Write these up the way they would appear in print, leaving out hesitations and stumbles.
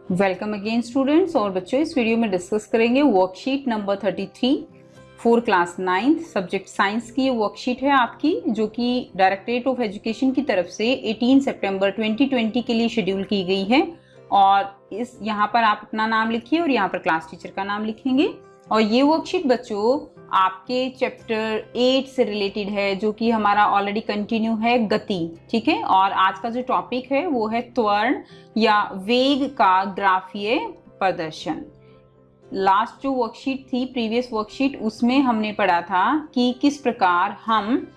Welcome again students. और बच्चों, इस वीडियो में डिस्कस करेंगे worksheet number 33 for class 9 subject science की। ये वर्कशीट है आपकी, जो कि डायरेक्टरेट ऑफ एजुकेशन की तरफ से 18 सितंबर 2020 के लिए शेड्यूल की गई है। और इस यहाँ पर आप अपना नाम लिखिए और यहाँ पर क्लास टीचर का नाम लिखेंगे। और ये वर्कशीट बच्चों आपके चैप्टर 8 से रिलेटेड है, जो कि हमारा ऑलरेडी कंटिन्यू है, गति। ठीक है। और आज का जो टॉपिक है वो है त्वरण या वेग का ग्राफीय प्रदर्शन। लास्ट जो वर्कशीट थी, प्रीवियस वर्कशीट, उसमें हमने पढ़ा था कि किस प्रकार हम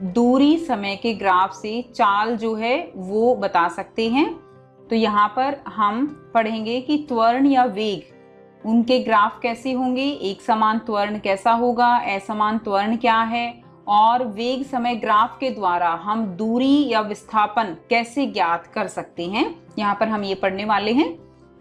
दूरी समय के ग्राफ से चाल जो है वो बता सकते हैं। तो यहाँ पर हम पढ़ेंगे कि त्वरण या वेग, उनके ग्राफ कैसे होंगे, एक समान त्वरण कैसा होगा, असमान त्वरण क्या है, और वेग समय ग्राफ के द्वारा हम दूरी या विस्थापन कैसे ज्ञात कर सकते हैं, यहाँ पर हम ये पढ़ने वाले हैं।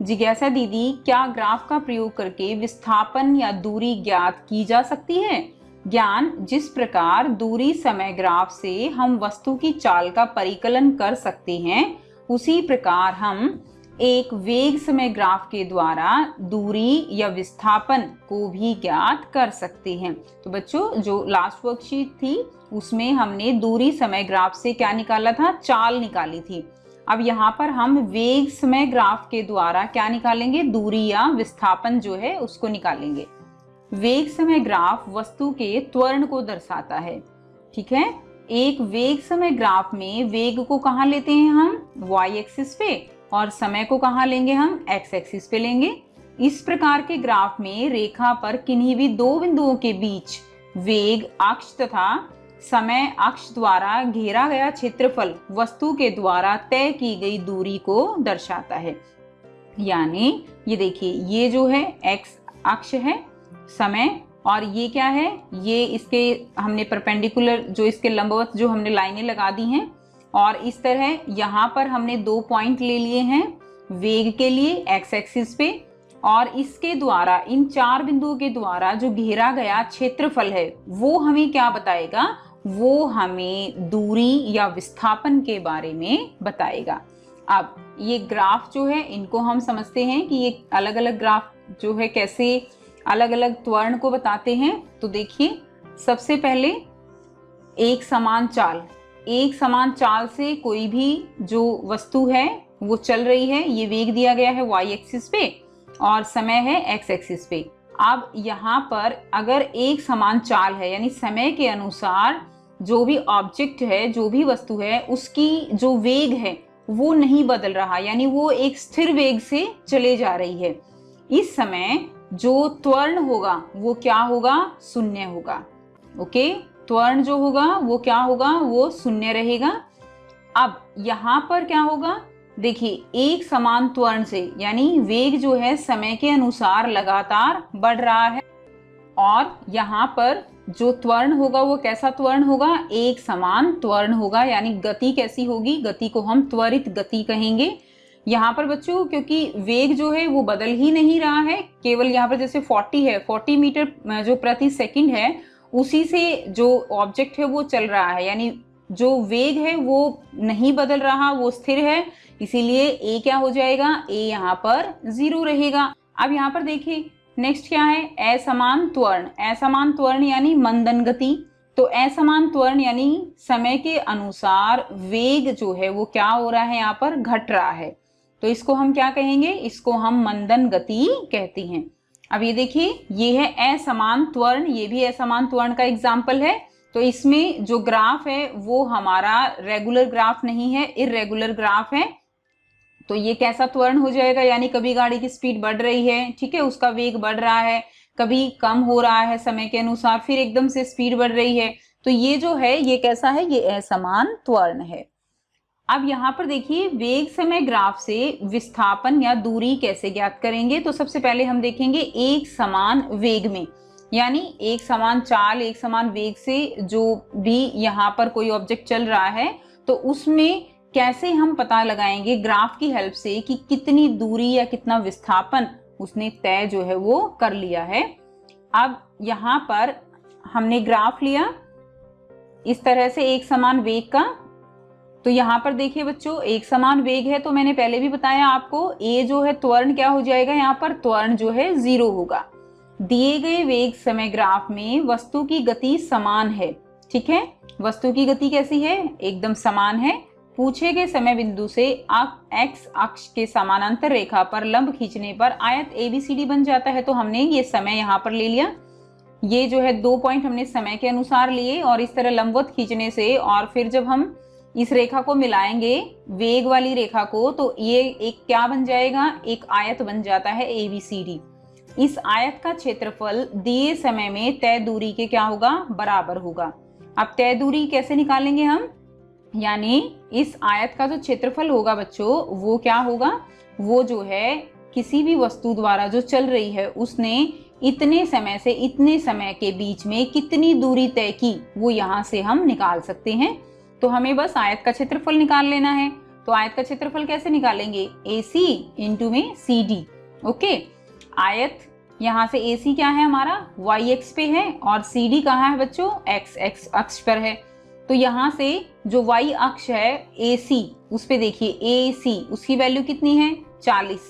जिज्ञासा दीदी, क्या ग्राफ का प्रयोग करके विस्थापन या दूरी ज्ञात की जा सकती है? ज्ञान, जिस प्रकार दूरी समय ग्राफ से हम वस्तु की चाल का परिकलन कर सकते हैं, उसी प्रकार हम एक वेग समय ग्राफ के द्वारा दूरी या विस्थापन को भी ज्ञात कर सकते हैं। तो बच्चों, जो लास्ट वर्कशीट थी उसमें हमने दूरी समय ग्राफ से क्या निकाला था, चाल निकाली थी। अब यहाँ पर हम वेग समय ग्राफ के द्वारा क्या निकालेंगे, दूरी या विस्थापन जो है उसको निकालेंगे। वेग समय ग्राफ वस्तु के त्वरण को दर्शाता है। ठीक है। एक वेग समय ग्राफ में वेग को कहाँ लेते हैं हम, वाई एक्सिस पे, और समय को कहाँ लेंगे हम, एक्स एक्सिस पे लेंगे। इस प्रकार के ग्राफ में रेखा पर किन्हीं भी दो बिंदुओं के बीच वेग अक्ष तथा समय अक्ष द्वारा घेरा गया क्षेत्रफल वस्तु के द्वारा तय की गई दूरी को दर्शाता है। यानी ये देखिए, ये जो है एक्स अक्ष है समय, और ये क्या है, ये इसके हमने परपेंडिकुलर, जो इसके लंबवत जो हमने लाइनें लगा दी हैं। और इस तरह यहाँ पर हमने 2 पॉइंट ले लिए हैं वेग के लिए एक्स एक्सिस पे, और इसके द्वारा, इन 4 बिंदुओं के द्वारा जो घेरा गया क्षेत्रफल है वो हमें क्या बताएगा, वो हमें दूरी या विस्थापन के बारे में बताएगा। अब ये ग्राफ जो है, इनको हम समझते हैं कि ये अलग अलग ग्राफ जो है कैसे अलग अलग त्वरण को बताते हैं। तो देखिए, सबसे पहले एक समान चाल, एक समान चाल से कोई भी जो वस्तु है वो चल रही है, ये वेग दिया गया है वाई एक्सिस पे और समय है एक्स एक्सिस पे। अब यहाँ पर अगर एक समान चाल है, यानी समय के अनुसार जो भी ऑब्जेक्ट है, जो भी वस्तु है, उसकी जो वेग है वो नहीं बदल रहा, यानी वो एक स्थिर वेग से चले जा रही है। इस समय जो त्वरण होगा वो क्या होगा, शून्य होगा। ओके, त्वरण जो होगा वो क्या होगा, वो शून्य रहेगा। अब यहाँ पर क्या होगा, देखिए, एक समान त्वरण से, यानी वेग जो है समय के अनुसार लगातार बढ़ रहा है, और यहाँ पर जो त्वरण होगा वो कैसा त्वरण होगा, एक समान त्वरण होगा। यानी गति कैसी होगी, गति को हम त्वरित गति कहेंगे। यहाँ पर बच्चों, क्योंकि वेग जो है वो बदल ही नहीं रहा है, केवल यहाँ पर जैसे 40 है, 40 मीटर जो प्रति सेकंड है, उसी से जो ऑब्जेक्ट है वो चल रहा है, यानी जो वेग है वो नहीं बदल रहा, वो स्थिर है। इसीलिए ए क्या हो जाएगा, ए यहाँ पर 0 रहेगा। अब यहाँ पर देखिए नेक्स्ट क्या है, असमान त्वरण। असमान त्वरण यानी मंदन गति। तो असमान त्वरण यानी समय के अनुसार वेग जो है वो क्या हो रहा है, यहाँ पर घट रहा है। तो इसको हम क्या कहेंगे, इसको हम मंदन गति कहते हैं। अब ये देखिए, ये है असमान त्वरण, ये भी असमान त्वरण का एग्जाम्पल है। तो इसमें जो ग्राफ है वो हमारा रेगुलर ग्राफ नहीं है, इर्रेगुलर ग्राफ है। तो ये कैसा त्वरण हो जाएगा, यानी कभी गाड़ी की स्पीड बढ़ रही है, ठीक है, उसका वेग बढ़ रहा है, कभी कम हो रहा है समय के अनुसार, फिर एकदम से स्पीड बढ़ रही है। तो ये जो है ये कैसा है, ये असमान त्वरण है। अब यहाँ पर देखिए, वेग समय ग्राफ से विस्थापन या दूरी कैसे ज्ञात करेंगे। तो सबसे पहले हम देखेंगे एक समान वेग में, यानी एक समान चाल, एक समान वेग से जो भी यहाँ पर कोई ऑब्जेक्ट चल रहा है, तो उसमें कैसे हम पता लगाएंगे ग्राफ की हेल्प से कि कितनी दूरी या कितना विस्थापन उसने तय जो है वो कर लिया है। अब यहाँ पर हमने ग्राफ लिया इस तरह से एक समान वेग का, तो यहाँ पर देखिए बच्चों, एक समान वेग है तो मैंने पहले भी बताया आपको, ए जो है त्वरण क्या हो जाएगा, यहाँ पर त्वरण जो है 0 होगा। दिए गए वेग समय ग्राफ में वस्तु की गति समान है। ठीक है, वस्तु की गति कैसी है, एकदम समान है। पूछे गए समय बिंदु से एक्स अक्ष के समानांतर रेखा पर लंब खींचने पर आयत एबीसीडी बन जाता है। तो हमने ये समय यहाँ पर ले लिया, ये जो है 2 पॉइंट हमने समय के अनुसार लिए और इस तरह लंबवत खींचने से, और फिर जब हम इस रेखा को मिलाएंगे वेग वाली रेखा को, तो ये एक क्या बन जाएगा, एक आयत बन जाता है एबीसीडी। इस आयत का क्षेत्रफल दिए समय में तय दूरी के क्या होगा, बराबर होगा। अब तय दूरी कैसे निकालेंगे हम, यानी इस आयत का जो क्षेत्रफल होगा बच्चों वो क्या होगा, वो जो है किसी भी वस्तु द्वारा जो चल रही है उसने इतने समय से इतने समय के बीच में कितनी दूरी तय की, वो यहाँ से हम निकाल सकते हैं। तो हमें बस आयत का क्षेत्रफल निकाल लेना है। तो आयत का क्षेत्रफल कैसे निकालेंगे, AC इंटू में CD। ओके, आयत यहाँ से AC क्या है हमारा, YX पे है, और CD कहाँ है बच्चों, XX अक्ष पर है। तो यहाँ से जो Y अक्ष है AC, उस पे देखिए AC, उसकी वैल्यू कितनी है 40,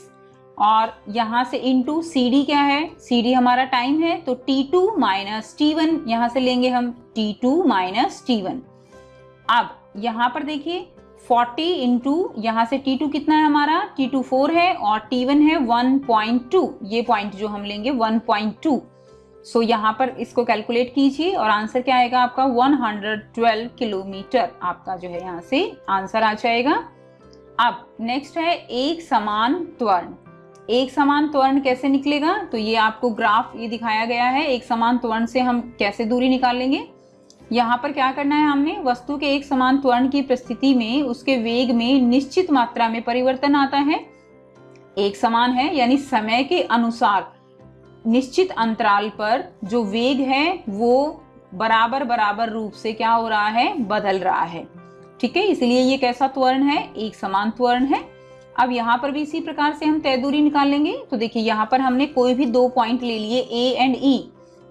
और यहाँ से इंटू CD क्या है, CD हमारा टाइम है, तो T2 माइनस T1 यहाँ से लेंगे हम, T2 माइनस T1। अब यहाँ पर देखिए 40 इंटू यहाँ से T2 कितना है हमारा, T2 4 है और T1 है 1.2, ये पॉइंट जो हम लेंगे 1.2। सो यहाँ पर इसको कैलकुलेट कीजिए और आंसर क्या आएगा आपका, 112 किलोमीटर आपका जो है यहाँ से आंसर आ जाएगा। अब नेक्स्ट है एक समान त्वरण। एक समान त्वरण कैसे निकलेगा, तो ये आपको ग्राफ ये दिखाया गया है। एक समान त्वरण से हम कैसे दूरी निकालेंगे, यहाँ पर क्या करना है हमने, वस्तु के एक समान त्वरण की परिस्थिति में उसके वेग में निश्चित मात्रा में परिवर्तन आता है। एक समान है यानी समय के अनुसार निश्चित अंतराल पर जो वेग है वो बराबर बराबर रूप से क्या हो रहा है, बदल रहा है। ठीक है, इसलिए ये कैसा त्वरण है, एक समान त्वरण है। अब यहाँ पर भी इसी प्रकार से हम तय दूरी निकालेंगे। तो देखिए यहाँ पर हमने कोई भी 2 पॉइंट ले लिए A एंड E,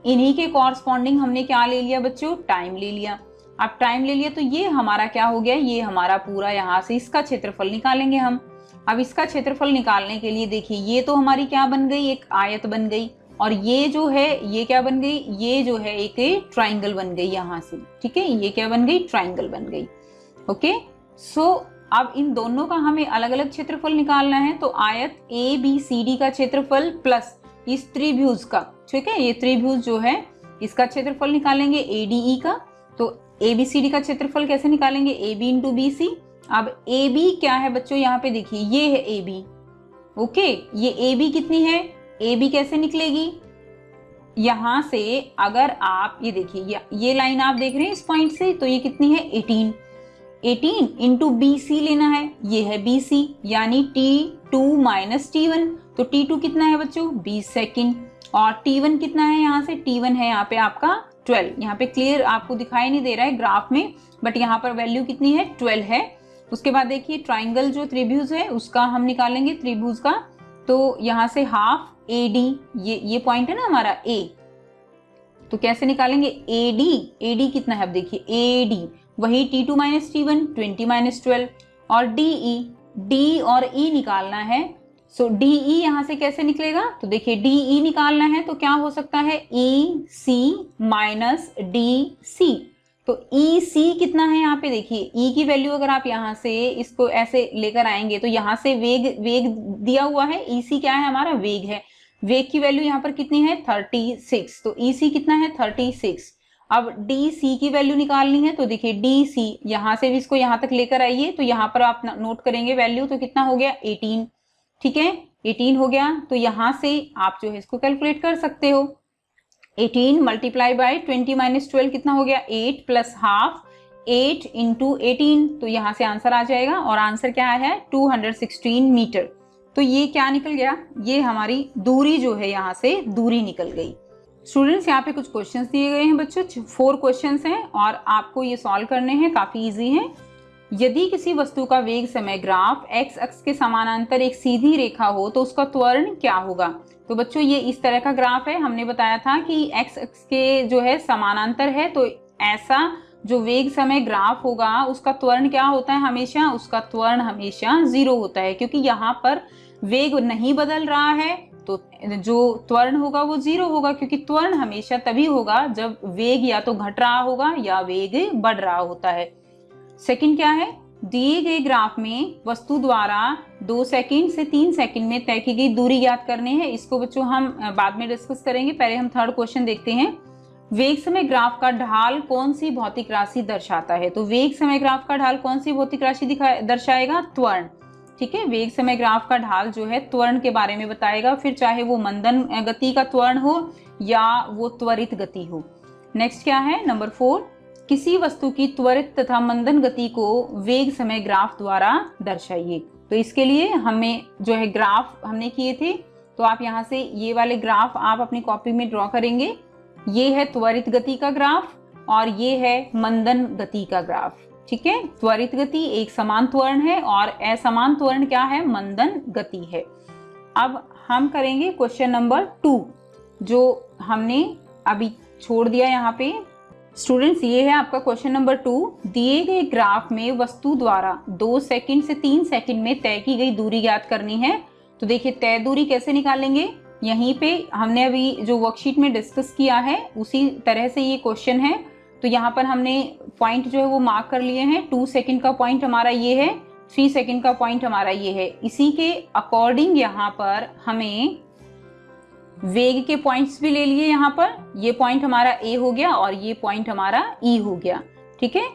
इन्हीं के कॉरस्पॉन्डिंग हमने क्या ले लिया बच्चों, टाइम ले लिया। अब टाइम ले लिया तो ये हमारा क्या हो गया, ये हमारा पूरा यहाँ से इसका क्षेत्रफल निकालेंगे हम। अब इसका क्षेत्रफल निकालने के लिए देखिए ये तो हमारी क्या बन गई, एक आयत बन गई, और ये जो है ये क्या बन गई, ये जो है एक ट्राइंगल बन गई यहाँ से। ठीक है, ये क्या बन गई, ट्राइंगल बन गई। ओके, सो अब इन दोनों का हमें अलग अलग क्षेत्रफल निकालना है। तो आयत ABCD का क्षेत्रफल प्लस इस त्रिभुज का, ठीक है, ये त्रिभुज जो है इसका क्षेत्रफल निकालेंगे ADE का। तो ABCD का क्षेत्रफल कैसे निकालेंगे, AB इंटू BC। अब AB क्या है बच्चों, यहाँ पे देखिए ये है AB। ओके, ये AB कितनी है, AB कैसे निकलेगी, यहाँ से अगर आप ये देखिए ये लाइन आप देख रहे हैं इस पॉइंट से, तो ये कितनी है 18 इंटू BC लेना है, ये है BC यानी T2 माइनस T1। तो T2 कितना है बच्चों 20 सेकेंड, और T1 कितना है, यहाँ से T1 है यहाँ पे आपका 12। यहाँ पे क्लियर आपको दिखाई नहीं दे रहा है ग्राफ में, बट यहाँ पर वैल्यू कितनी है 12 है। उसके बाद देखिए ट्राइंगल जो त्रिभुज है उसका हम निकालेंगे त्रिभुज का। तो यहाँ से हाफ AD, ये पॉइंट है ना हमारा A, तो कैसे निकालेंगे AD कितना है, अब देखिए AD वही T2 माइनस T1 20 माइनस 12, और D और E निकालना है। सो DE यहाँ से कैसे निकलेगा, तो देखिए DE निकालना है तो क्या हो सकता है EC माइनस DC। तो EC कितना है, यहाँ पे देखिए E की वैल्यू अगर आप यहाँ से इसको ऐसे लेकर आएंगे तो यहाँ से वेग दिया हुआ है, EC क्या है हमारा वेग है, वेग की वैल्यू यहाँ पर कितनी है 36, तो EC कितना है 36। अब DC की वैल्यू निकालनी है, तो देखिए DC यहाँ से भी इसको यहाँ तक लेकर आइए, तो यहाँ पर आप नोट करेंगे वैल्यू, तो कितना हो गया 18। ठीक है, 18 हो गया, तो यहाँ से आप जो है इसको कैलकुलेट कर सकते हो। 18 मल्टीप्लाई बाय 20 माइनस 12 कितना हो गया 8 प्लस हाफ 8 इंटू 18, तो यहाँ से आंसर आ जाएगा, और आंसर क्या है 216 मीटर। तो ये क्या निकल गया, ये हमारी दूरी जो है यहाँ से दूरी निकल गई। स्टूडेंट्स यहाँ पे कुछ क्वेश्चंस दिए गए हैं बच्चों, 4 क्वेश्चंस हैं और आपको ये सॉल्व करने हैं, काफी इजी हैं। यदि किसी वस्तु का वेग समय ग्राफ x अक्ष के समानांतर एक सीधी रेखा हो तो उसका त्वरण क्या होगा। तो बच्चों ये इस तरह का ग्राफ है, हमने बताया था कि x अक्ष के जो है समानांतर है, तो ऐसा जो वेग समय ग्राफ होगा उसका त्वरण क्या होता है हमेशा, उसका त्वरण हमेशा 0 होता है, क्योंकि यहाँ पर वेग नहीं बदल रहा है तो जो त्वरण होगा वो 0 होगा, क्योंकि त्वरण हमेशा तभी होगा जब वेग या तो घट रहा होगा या वेग बढ़ रहा होता है। सेकंड क्या है, दिए गए ग्राफ में वस्तु द्वारा 2 सेकंड से 3 सेकंड में तय की गई दूरी ज्ञात करनी है। इसको बच्चों हम बाद में डिस्कस करेंगे, पहले हम थर्ड क्वेश्चन देखते हैं। वेग समय ग्राफ का ढाल कौन सी भौतिक राशि दर्शाता है? तो वेग समय ग्राफ का ढाल कौन सी भौतिक राशि दर्शाएगा? त्वरण। ठीक है, वेग समय ग्राफ का ढाल जो है त्वरण के बारे में बताएगा, फिर चाहे वो मंदन गति का त्वरण हो या वो त्वरित गति हो। नेक्स्ट क्या है, नंबर 4, किसी वस्तु की त्वरित तथा मंदन गति को वेग समय ग्राफ द्वारा दर्शाइए। तो इसके लिए हमें जो है ग्राफ हमने किए थे, तो आप यहाँ से ये वाले ग्राफ आप अपनी कॉपी में ड्रॉ करेंगे। ये है त्वरित गति का ग्राफ और ये है मंदन गति का ग्राफ। ठीक है, त्वरित गति एक समान त्वरण है और असमान त्वरण क्या है, मंदन गति है। अब हम करेंगे क्वेश्चन नंबर 2 जो हमने अभी छोड़ दिया यहाँ पे। स्टूडेंट्स, ये है आपका क्वेश्चन नंबर 2। दिए गए ग्राफ में वस्तु द्वारा 2 सेकंड से 3 सेकंड में तय की गई दूरी ज्ञात करनी है। तो देखिए तय दूरी कैसे निकालेंगे, यहीं पे हमने अभी जो वर्कशीट में डिस्कस किया है उसी तरह से ये क्वेश्चन है। तो यहाँ पर हमने पॉइंट जो है वो मार्क कर लिए हैं। 2 सेकंड का पॉइंट हमारा ये है, 3 सेकंड का पॉइंट हमारा ये है। इसी के अकॉर्डिंग यहाँ पर हमें वेग के पॉइंट्स भी ले लिए। यहाँ पर ये पॉइंट हमारा ए हो गया और ये पॉइंट हमारा ई हो गया। ठीक है,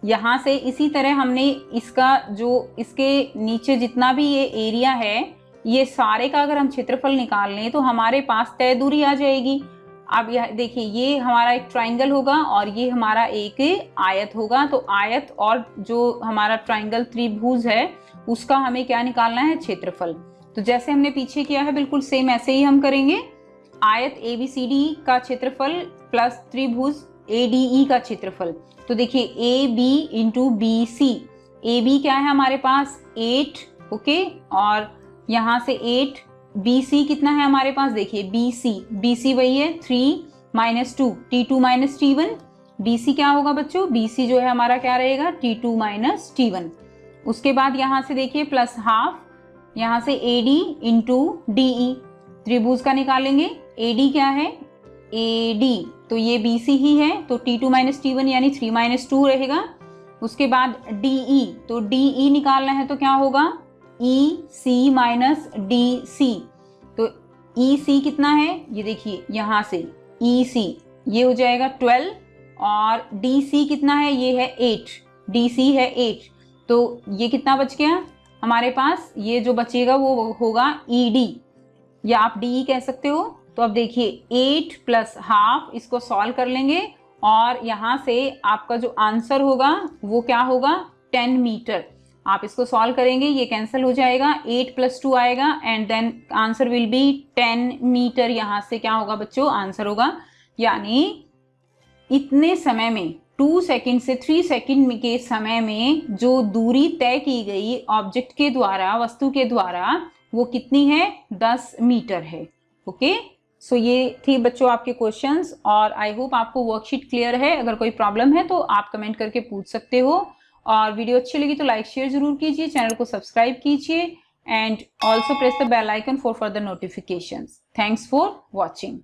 यहाँ से इसी तरह हमने इसका जो इसके नीचे जितना भी ये एरिया है, ये सारे का अगर हम क्षेत्रफल निकाल लें तो हमारे पास तय दूरी आ जाएगी। अब यह देखिए, ये हमारा एक ट्राइंगल होगा और ये हमारा एक आयत होगा। तो आयत और जो हमारा ट्राइंगल त्रिभुज है उसका हमें क्या निकालना है, क्षेत्रफल। तो जैसे हमने पीछे किया है बिल्कुल सेम ऐसे ही हम करेंगे। आयत ABCD का क्षेत्रफल प्लस त्रिभुज ADE का क्षेत्रफल। तो देखिए AB इंटू BC, AB क्या है हमारे पास 8, ओके, और यहाँ से 8, BC कितना है हमारे पास, देखिए BC वही है 3 - 2 T2 - T1। BC क्या होगा बच्चों, BC जो है हमारा क्या रहेगा, T2 - T1। उसके बाद यहाँ से देखिए प्लस हाफ, यहाँ से AD इंटू DE, त्रिभुज का निकालेंगे। AD क्या है, AD, तो ये BC ही है, तो T2 - T1 यानी 3 - 2 रहेगा। उसके बाद DE, तो DE निकालना है तो क्या होगा, EC - DC। तो EC कितना है, ये देखिए यहाँ से EC ये हो जाएगा 12 और DC कितना है, ये है 8, DC है 8। तो ये कितना बच गया हमारे पास, ये जो बचेगा वो होगा ED या आप DE कह सकते हो। तो अब देखिए 8 प्लस हाफ, इसको सॉल्व कर लेंगे और यहाँ से आपका जो आंसर होगा वो क्या होगा, 10 मीटर। आप इसको सॉल्व करेंगे, ये कैंसिल हो जाएगा, 8 + 2 आएगा and then answer will be 10 metre. यहाँ से क्या होगा बच्चों, आंसर होगा। यानी इतने समय में 2 सेकंड से 3 सेकंड के समय में जो दूरी तय की गई ऑब्जेक्ट के द्वारा, वस्तु के द्वारा, वो कितनी है, 10 मीटर है। ओके, सो ये थी बच्चों आपके क्वेश्चंस और आई होप आपको वर्कशीट क्लियर है। अगर कोई प्रॉब्लम है तो आप कमेंट करके पूछ सकते हो और वीडियो अच्छी लगी तो लाइक शेयर जरूर कीजिए, चैनल को सब्सक्राइब कीजिए and also press the bell icon for further notifications. Thanks for watching.